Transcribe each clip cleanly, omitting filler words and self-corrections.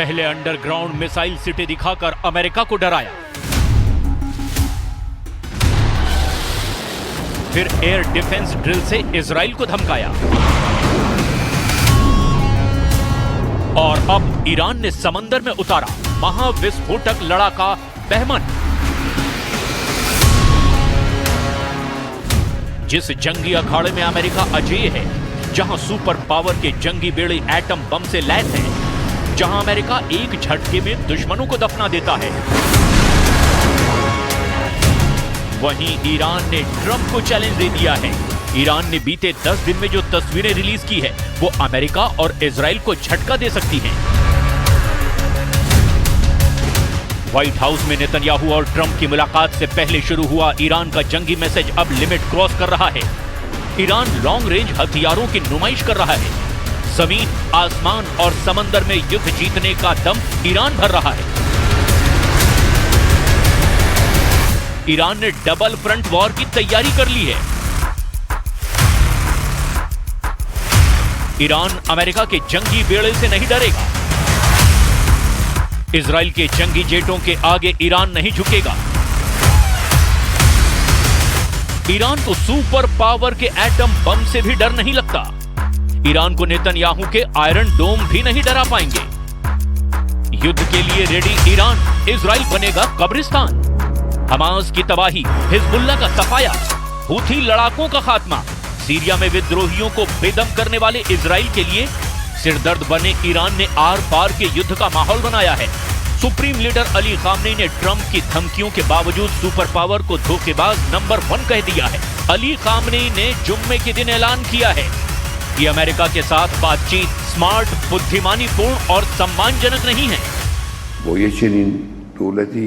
पहले underground missile city दिखाकर America को डराया, फिर एयर डिफेंस ड्रिल से इजराइल को धमकाया और अब ईरान ने समंदर में उतारा महाविस्फोटक लड़ाका बहमन। जिस जंगी अखाड़े में अमेरिका अजेय है, जहां सुपर पावर के जंगी बेड़े एटम बम से लैस हैं, जहां अमेरिका एक झटके में दुश्मनों को दफना देता है, वहीं ईरान ने ट्रंप को चैलेंज दे दिया है। ईरान ने बीते 10 दिन में जो तस्वीरें रिलीज की है, वो अमेरिका और इजराइल को झटका दे सकती हैं। व्हाइट हाउस में नेतन्याहू और ट्रंप की मुलाकात से पहले शुरू हुआ ईरान का जंगी मैसेज अब लिमिट क्रॉस कर रहा है। ईरान लॉन्ग रेंज हथियारों की नुमाइश कर रहा है। जमीन, आसमान और समंदर में युद्ध जीतने का दम ईरान भर रहा है। ईरान ने डबल फ्रंट वॉर की तैयारी कर ली है। ईरान अमेरिका के जंगी बेड़े से नहीं डरेगा। इजराइल के जंगी जेटों के आगे ईरान नहीं झुकेगा। ईरान को सुपर पावर के एटम बम से भी डर नहीं लगता। ईरान को नेतन्याहू के आयरन डोम भी नहीं डरा पाएंगे। युद्ध के लिए रेडी ईरान, इजराइल बनेगा कब्रिस्तान। हमास की तबाही, हिजबुल्लाह का सफाया, हूथी लड़ाकों का खात्मा, सीरिया में विद्रोहियों को बेदम करने वाले इजराइल के लिए सिरदर्द बने ईरान ने आर पार के युद्ध का माहौल बनाया है। सुप्रीम लीडर अली खामनेई ने ट्रंप की धमकियों के बावजूद सुपर पावर को धोखेबाज नंबर 1 कह दिया है। अली खामनेई ने जुम्मे के दिन ऐलान किया है कि अमेरिका के साथ बातचीत स्मार्ट, बुद्धिमानीपूर्ण और सम्मानजनक नहीं है। वो ये चीनी दौलती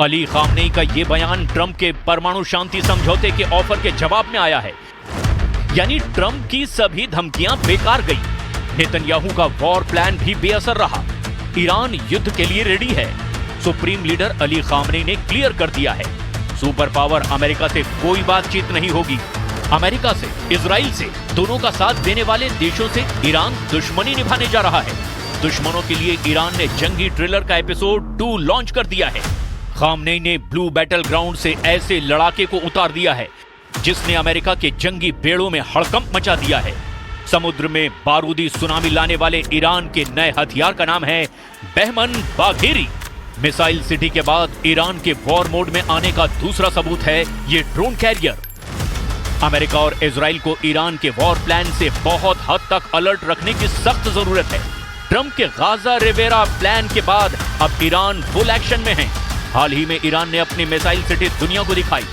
अली खामनेई का ये बयान ट्रंप के परमाणु शांति समझौते के ऑफर के जवाब में आया है। यानी ट्रंप की सभी धमकियां बेकार गई। नेतन्याहू का वॉर प्लान भी बेअसर रहा। ईरान युद्ध के लिए रेडी है। सुप्रीम लीडर अली खामनेई ने क्लियर कर दिया है, सुपर पावर अमेरिका से कोई बातचीत नहीं होगी। अमेरिका से, इजराइल से, दोनों का साथ देने वाले देशों से ईरान दुश्मनी निभाने जा रहा है। दुश्मनों के लिए ईरान ने जंगी ट्रिलर का एपिसोड 2 लॉन्च कर दिया है। खामनेई ने ब्लू बैटल ग्राउंड से ऐसे लड़ाके को उतार दिया है जिसने अमेरिका के जंगी बेड़ों में हड़कंप मचा दिया है। समुद्र में बारूदी सुनामी लाने वाले ईरान के नए हथियार का नाम है बहमन बाघेरी। मिसाइल सिटी के बाद ईरान के वॉर मोड में आने का दूसरा सबूत है ये ड्रोन कैरियर। अमेरिका और इजराइल को ईरान के वॉर प्लान से बहुत हद तक अलर्ट रखने की सख्त जरूरत है। ट्रंप के गाजा रिवेरा प्लान के बाद अब ईरान फुल एक्शन में है। हाल ही में ईरान ने अपनी मिसाइल सिटी दुनिया को दिखाई।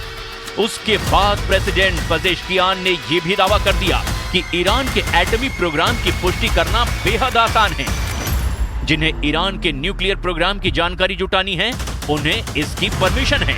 उसके बाद प्रेसिडेंट पजेश्कियान ने यह भी दावा कर दिया कि ईरान के एटमी प्रोग्राम की पुष्टि करना बेहद आसान है। जिन्हें ईरान के न्यूक्लियर प्रोग्राम की जानकारी जुटानी है, उन्हें इसकी परमिशन है।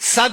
100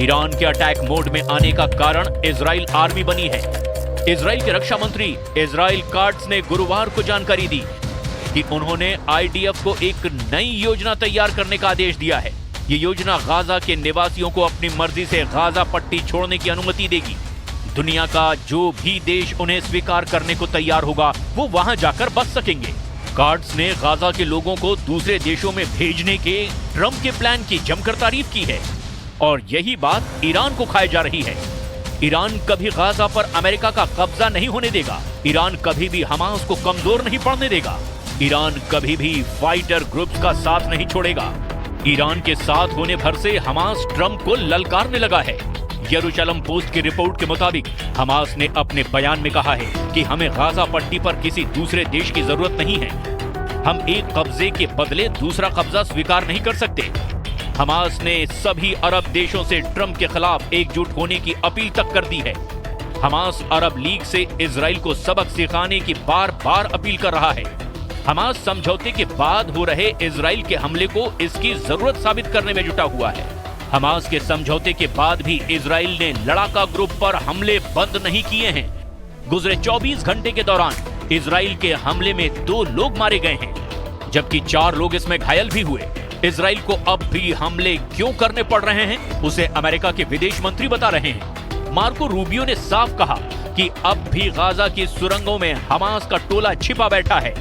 ईरान के अटैक मोड में आने का कारण इजराइल आर्मी बनी है। इजराइल के रक्षा मंत्री इजराइल काट्स ने गुरुवार को जानकारी दी कि उन्होंने आईडीएफ को एक नई योजना तैयार करने का आदेश दिया है। ये योजना गाजा के निवासियों को अपनी मर्जी से गाजा पट्टी छोड़ने की अनुमति देगी। दुनिया का जो भी देश उन्हें स्वीकार करने को तैयार होगा, वो वहां जाकर बस सकेंगे। काट्स ने गाजा के लोगों को दूसरे देशों में भेजने के ट्रंप के प्लान की जमकर तारीफ की है और यही बात ईरान को खाई जा रही है। ईरान कभी गाजा पर अमेरिका का कब्जा नहीं होने देगा। ईरान कभी भी हमास को कमजोर नहीं पड़ने देगा। ईरान कभी भी फाइटर ग्रुप्स का साथ नहीं छोड़ेगा। ईरान के साथ होने भर से हमास ट्रंप को ललकारने लगा है। यरूशलेम पोस्ट की रिपोर्ट के मुताबिक हमास ने अपने बयान में कहा है कि हमें गाजा पट्टी पर किसी दूसरे देश की जरूरत नहीं है। हम एक कब्जे के बदले दूसरा कब्जा स्वीकार नहीं कर सकते। हमास ने सभी अरब देशों से ट्रंप के खिलाफ एकजुट होने की अपील तक कर दी है। हमास अरब लीग से इजराइल को सबक सिखाने की बार बार अपील कर रहा है। हमास समझौते के बाद हो रहे इजराइल के हमले को इसकी जरूरत साबित करने में जुटा हुआ है। हमास के समझौते के बाद भी इजराइल ने लड़ाका ग्रुप पर हमले बंद नहीं किए हैं। गुजरे 24 घंटे के दौरान इजराइल के हमले में 2 लोग मारे गए हैं, जबकि 4 लोग इसमें घायल भी हुए। इजराइल को अब भी हमले क्यों करने पड़ रहे हैं, उसे अमेरिका के विदेश मंत्री बता रहे हैं। मार्को रूबियो ने साफ कहा कि अब भी गाजा की सुरंगों में हमास का टोला छिपा बैठा है।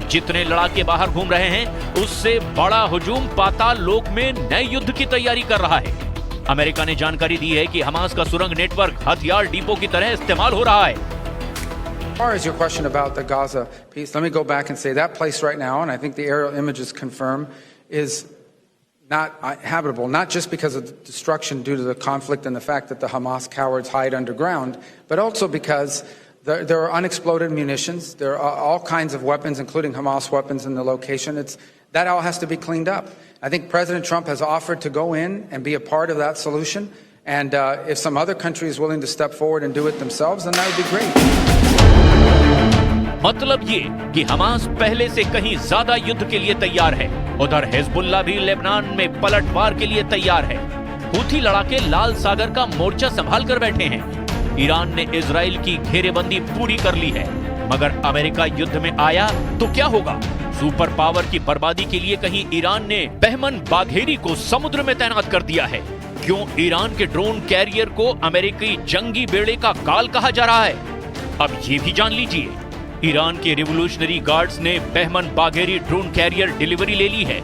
जितने लड़ाके बाहर घूम रहे हैं, उससे बड़ा हुजूम पाताल लोक में नए युद्ध की तैयारी कर रहा है। अमेरिका ने जानकारी दी है कि हमास का सुरंग नेटवर्क हथियार डिपो की तरह इस्तेमाल हो रहा है। As far as your question about the Gaza piece, let me go back and say that place right now, and I think the aerial images confirm, is not habitable, not just because of the destruction due to the conflict and the fact that the Hamas cowards hide underground, but also because there are unexploded munitions. There are all kinds of weapons, including Hamas weapons, in the location. That all has to be cleaned up. I think President Trump has offered to go in and be a part of that solution. And if some other country is willing to step forward and do it themselves, then that would be great. मतलब ये कि Hamas पहले से कहीं ज्यादा युद्ध के लिए तैयार है। उधर हिजबुल्लाह भी लेबनान में पलटवार के लिए तैयार है। हूथी लड़ाके लाल सागर का मोर्चा संभाल कर बैठे हैं। ईरान ने इजराइल की घेरेबंदी पूरी कर ली है, मगर अमेरिका युद्ध में आया तो क्या होगा? सुपर पावर की बर्बादी के लिए कहीं ईरान ने बहमन बाघेरी को समुद्र में तैनात कर दिया है? क्यों ईरान के ड्रोन कैरियर को अमेरिकी जंगी बेड़े का काल कहा जा रहा है? अब ये भी जान लीजिए। ईरान के रिवोल्यूशनरी गार्ड्स ने Bahman Bagheri drone carrier delivery ले ली है।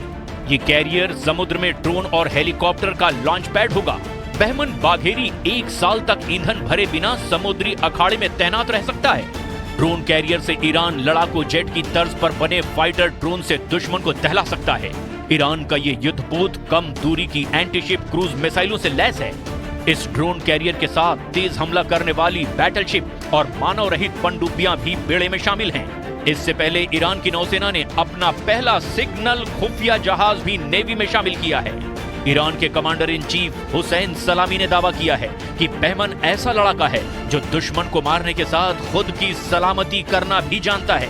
ये कैरियर समुद्र में ड्रोन और हेलीकॉप्टर का लॉन्च पैड होगा। बहमन बाघेरी 1 साल तक ईंधन भरे बिना समुद्री अखाड़े में तैनात रह सकता है। ड्रोन कैरियर से ईरान लड़ाकू जेट की तर्ज पर बने फाइटर ड्रोन से दुश्मन को दहला सकता है। ईरान का ये युद्धपोत कम दूरी की एंटीशिप क्रूज मिसाइलों से लैस है। इस ड्रोन कैरियर के साथ तेज हमला करने वाली बैटलशिप और मानव रहित पनडुब्बियां भी बेड़े में शामिल हैं। इससे पहले ईरान की नौसेना ने अपना पहला सिग्नल खुफिया जहाज भी नेवी में शामिल किया है। ईरान के कमांडर इन चीफ हुसैन सलामी ने दावा किया है कि बहमन ऐसा लड़ाका है जो दुश्मन को मारने के साथ खुद की सलामती करना भी जानता है।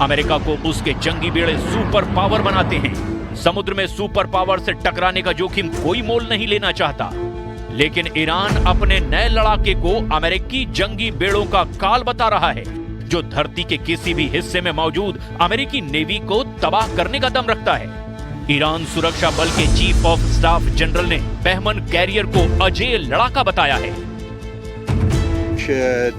अमेरिका को उसके जंगी बेड़े सुपर पावर बनाते हैं। समुद्र में सुपर पावर से टकराने का जोखिम कोई मोल नहीं लेना चाहता, लेकिन ईरान अपने नए लड़ाके को अमेरिकी जंगी बेड़ों का काल बता रहा है, जो धरती के किसी भी हिस्से में मौजूद अमेरिकी नेवी को तबाह करने का दम रखता है। ईरान सुरक्षा बल के चीफ ऑफ स्टाफ जनरल ने बहमन कैरियर को अजेय लड़ाका बताया है।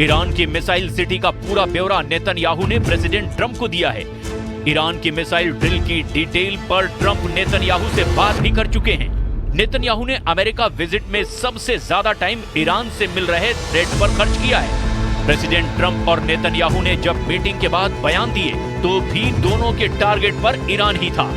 ईरान की मिसाइल सिटी का पूरा ब्यौरा नेतन्याहू ने प्रेसिडेंट ट्रंप को दिया है। ईरान की मिसाइल ड्रिल की डिटेल पर ट्रंप नेतन्याहू से बात भी कर चुके हैं। नेतन्याहू ने अमेरिका विजिट में सबसे ज्यादा टाइम ईरान से मिल रहे थ्रेट पर खर्च किया है। प्रेसिडेंट ट्रंप और नेतन्याहू ने जब मीटिंग के बाद बयान दिए तो भी दोनों के टारगेट पर ईरान ही था।